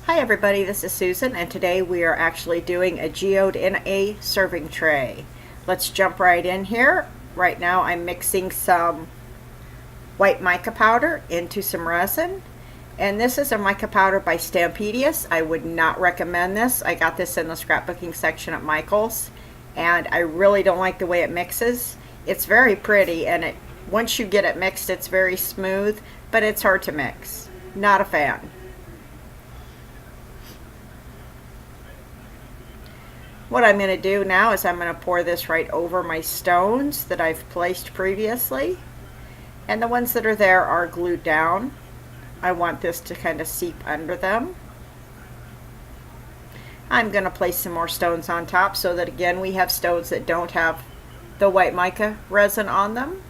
Hi everybody, this is Susan, and today we are actually doing a geode in a serving tray. Let's jump right in here. Right now I'm mixing some white mica powder into some resin, and this is a mica powder by Stampedius. I would not recommend this. I got this in the scrapbooking section at Michael's, and I really don't like the way it mixes. It's very pretty, and once you get it mixed, it's very smooth, but it's hard to mix. Not a fan. What I'm going to do now is I'm going to pour this right over my stones that I've placed previously. And the ones that are there are glued down. I want this to kind of seep under them. I'm going to place some more stones on top so that again we have stones that don't have the white mica resin on them.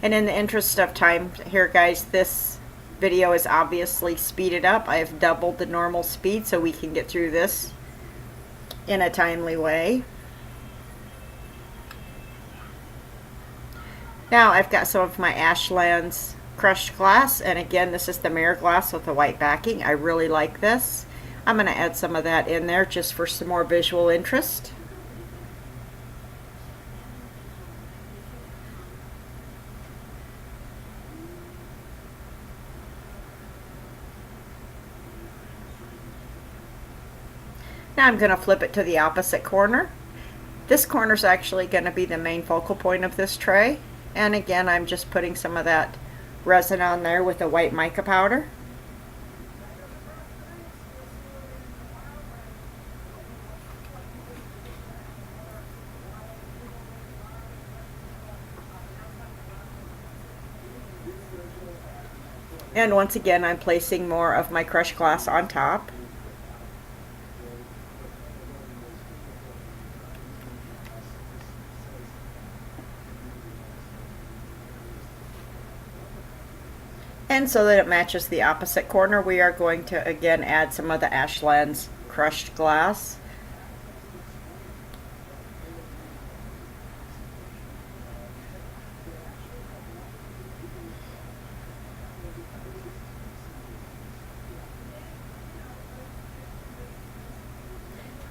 And in the interest of time here guys, this video is obviously speeded up. I have doubled the normal speed so we can get through this in a timely way. Now I've got some of my Ashlands crushed glass, and again this is the mirror glass with the white backing. I really like this. I'm going to add some of that in there just for some more visual interest. Now I'm going to flip it to the opposite corner. This corner is actually going to be the main focal point of this tray. And again, I'm just putting some of that resin on there with the white mica powder. And once again, I'm placing more of my crushed glass on top. And so that it matches the opposite corner, we are going to again add some of the Ashlands crushed glass.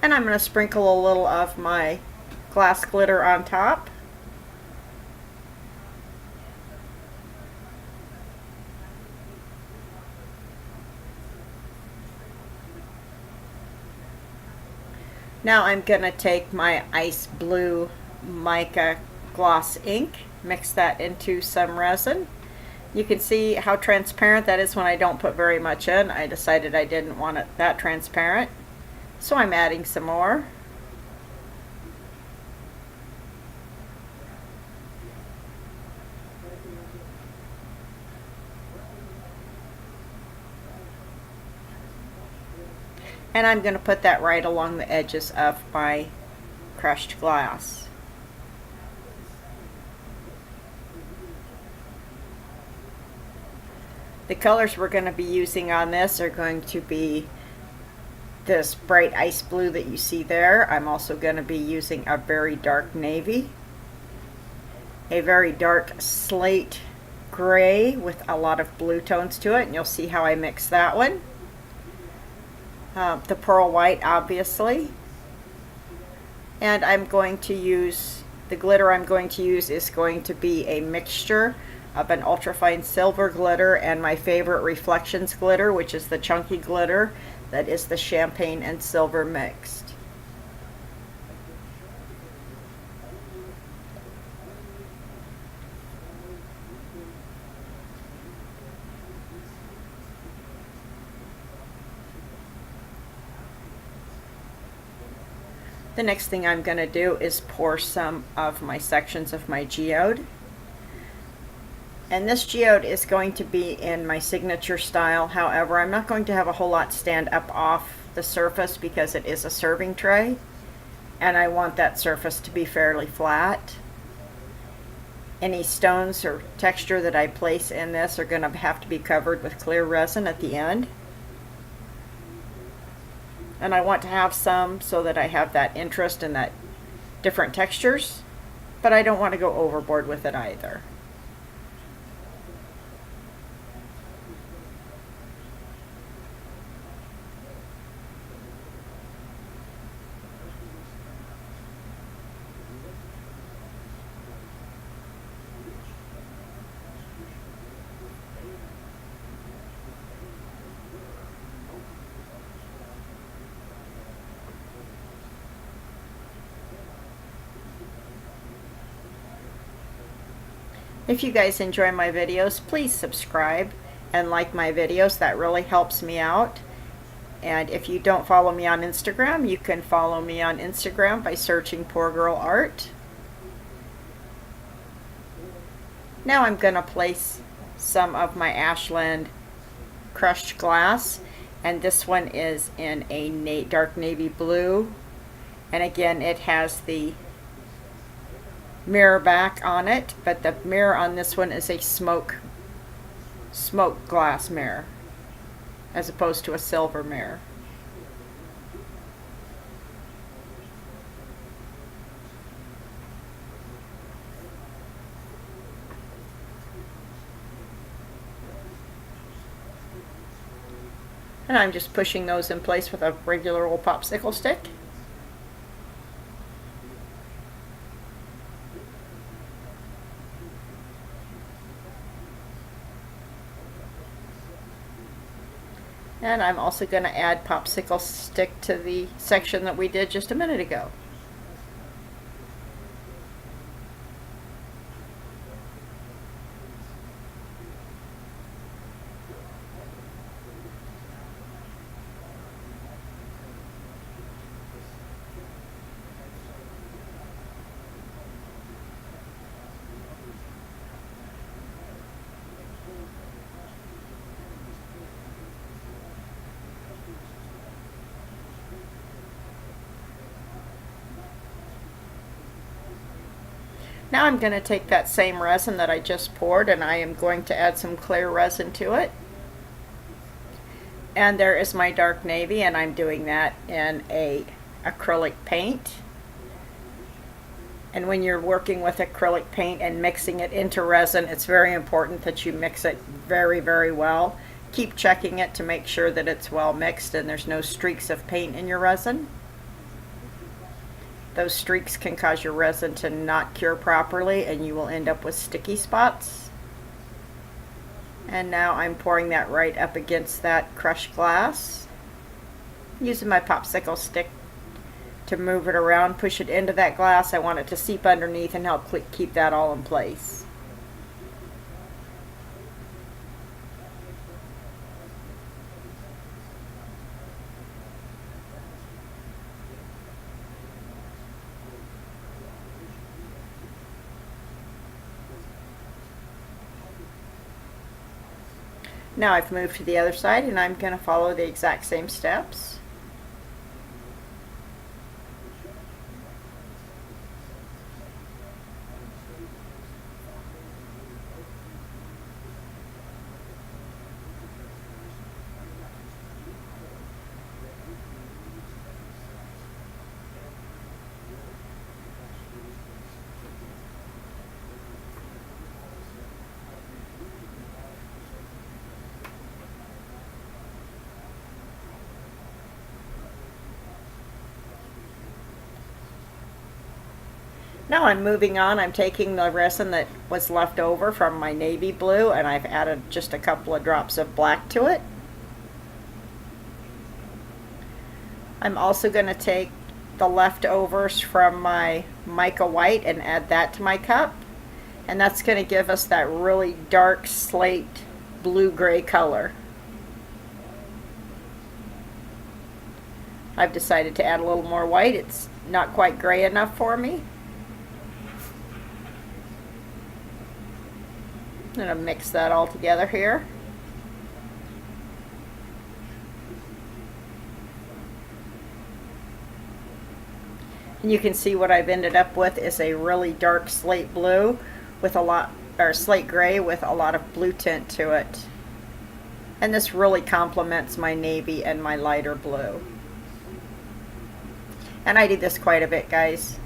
And I'm going to sprinkle a little of my glass glitter on top. Now I'm going to take my ice blue mica gloss ink, mix that into some resin. You can see how transparent that is when I don't put very much in. I decided I didn't want it that transparent, so I'm adding some more. And I'm going to put that right along the edges of my crushed glass. The colors we're going to be using on this are going to be this bright ice blue that you see there. I'm also going to be using a very dark navy, a very dark slate gray with a lot of blue tones to it, and you'll see how I mix that one. The pearl white, obviously, and I'm going to use the glitter I'm going to use is going to be a mixture of an ultrafine silver glitter and my favorite reflections glitter, which is the chunky glitter that is the champagne and silver mixed. The next thing I'm going to do is pour some of my sections of my geode. And this geode is going to be in my signature style. However, I'm not going to have a whole lot stand up off the surface because it is a serving tray. And I want that surface to be fairly flat. Any stones or texture that I place in this are going to have to be covered with clear resin at the end. And I want to have some so that I have that interest in that different textures, but I don't want to go overboard with it either. If you guys enjoy my videos, please subscribe and like my videos. That really helps me out. And if you don't follow me on Instagram, you can follow me on Instagram by searching Poor Girl Art. Now I'm going to place some of my Ashland crushed glass, and this one is in a dark navy blue, and again it has the mirror back on it, but the mirror on this one is a smoke glass mirror as opposed to a silver mirror. And I'm just pushing those in place with a regular old popsicle stick. And I'm also going to add popsicle stick to the section that we did just a minute ago. Now I'm going to take that same resin that I just poured, and I am going to add some clear resin to it. And there is my dark navy, and I'm doing that in a acrylic paint. And when you're working with acrylic paint and mixing it into resin, it's very important that you mix it very, very well. Keep checking it to make sure that it's well mixed and there's no streaks of paint in your resin. Those streaks can cause your resin to not cure properly, and you will end up with sticky spots. And now I'm pouring that right up against that crushed glass, using my popsicle stick to move it around, push it into that glass. I want it to seep underneath and help keep that all in place. Now I've moved to the other side, and I'm going to follow the exact same steps. Now I'm moving on. I'm taking the resin that was left over from my navy blue, and I've added just a couple of drops of black to it. I'm also going to take the leftovers from my mica white and add that to my cup, and that's going to give us that really dark slate blue-gray color. I've decided to add a little more white. It's not quite gray enough for me. I'm going to mix that all together here. And you can see what I've ended up with is a really dark slate blue with a lot, or slate gray with a lot of blue tint to it. And this really complements my navy and my lighter blue. And I do this quite a bit, guys.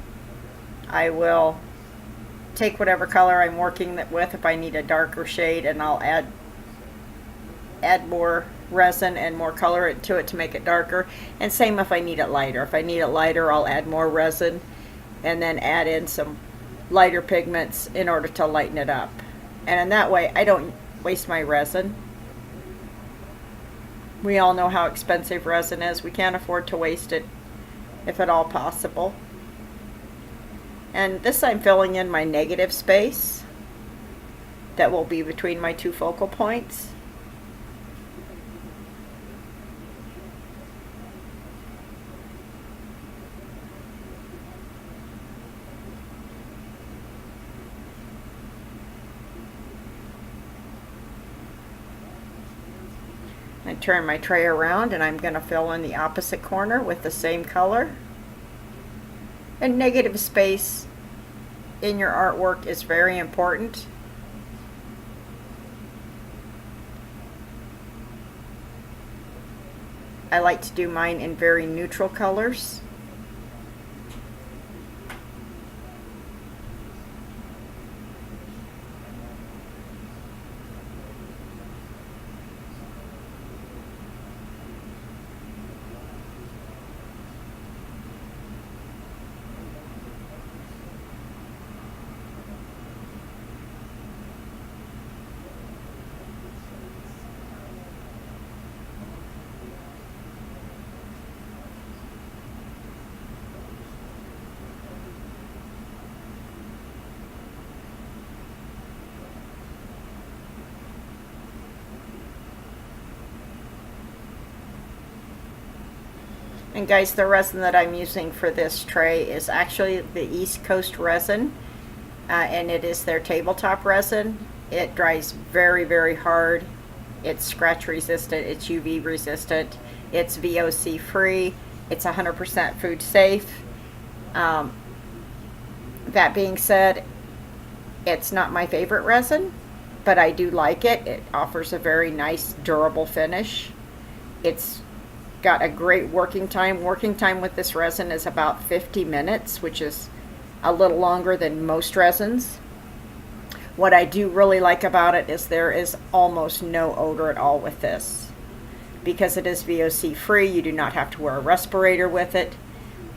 I will take whatever color I'm working with if I need a darker shade, and I'll add more resin and more color to it to make it darker. And same if I need it lighter. If I need it lighter, I'll add more resin and then add in some lighter pigments in order to lighten it up. And in that way, I don't waste my resin. We all know how expensive resin is. We can't afford to waste it if at all possible. And this I'm filling in my negative space. that will be between my two focal points. I turn my tray around and I'm going to fill in the opposite corner with the same color. And negative space in your artwork is very important. I like to do mine in very neutral colors. And guys, the resin that I'm using for this tray is actually the East Coast resin, and it is their tabletop resin. It dries very, very hard. It's scratch resistant, it's UV resistant, it's VOC free, it's 100% food safe. That being said, it's not my favorite resin, but I do like it. It offers a very nice, durable finish. It's got a great working time. Working time with this resin is about 50 minutes, which is a little longer than most resins. What I do really like about it is there is almost no odor at all with this. Because it is VOC free, you do not have to wear a respirator with it.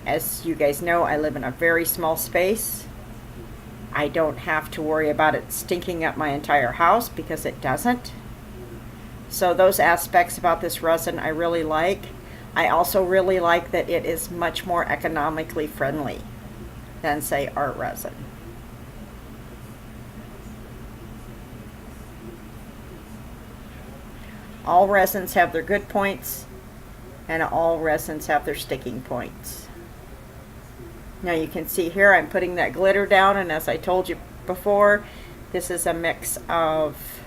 As you guys know, I live in a very small space. I don't have to worry about it stinking up my entire house because it doesn't. So those aspects about this resin I really like. I also really like that it is much more economically friendly than, say, art resin. All resins have their good points, and all resins have their sticking points. Now you can see here I'm putting that glitter down, and as I told you before, this is a mix of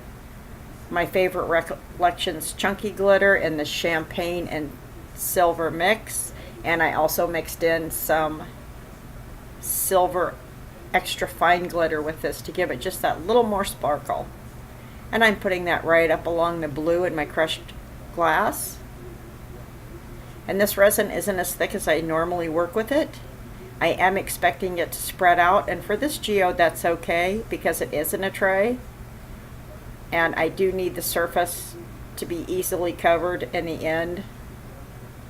my favorite Recollections chunky glitter in the champagne and silver mix, and I also mixed in some silver extra fine glitter with this to give it just that little more sparkle. And I'm putting that right up along the blue in my crushed glass. And this resin isn't as thick as I normally work with it. I am expecting it to spread out, and for this geode that's okay because it is in a tray. And I do need the surface to be easily covered in the end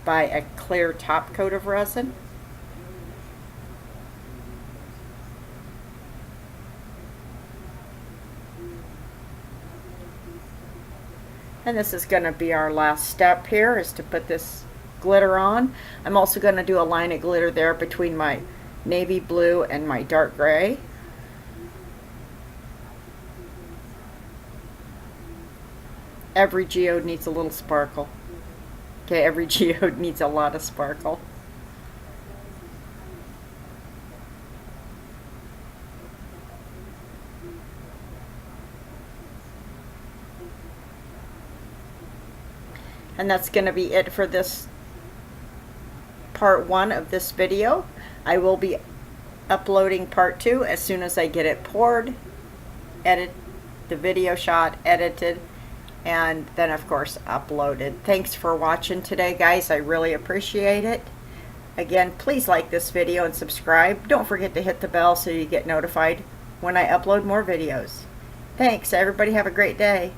by a clear top coat of resin. And this is going to be our last step here, is to put this glitter on. I'm also going to do a line of glitter there between my navy blue and my dark gray. Every geode needs a little sparkle. Okay, every geode needs a lot of sparkle. And that's going to be it for this part 1 of this video. I will be uploading part 2 as soon as I get it poured, edit the video shot, edited, and then of course uploaded. Thanks for watching today, guys. I really appreciate it. Again, please like this video and subscribe. Don't forget to hit the bell so you get notified when I upload more videos. Thanks, everybody. Have a great day.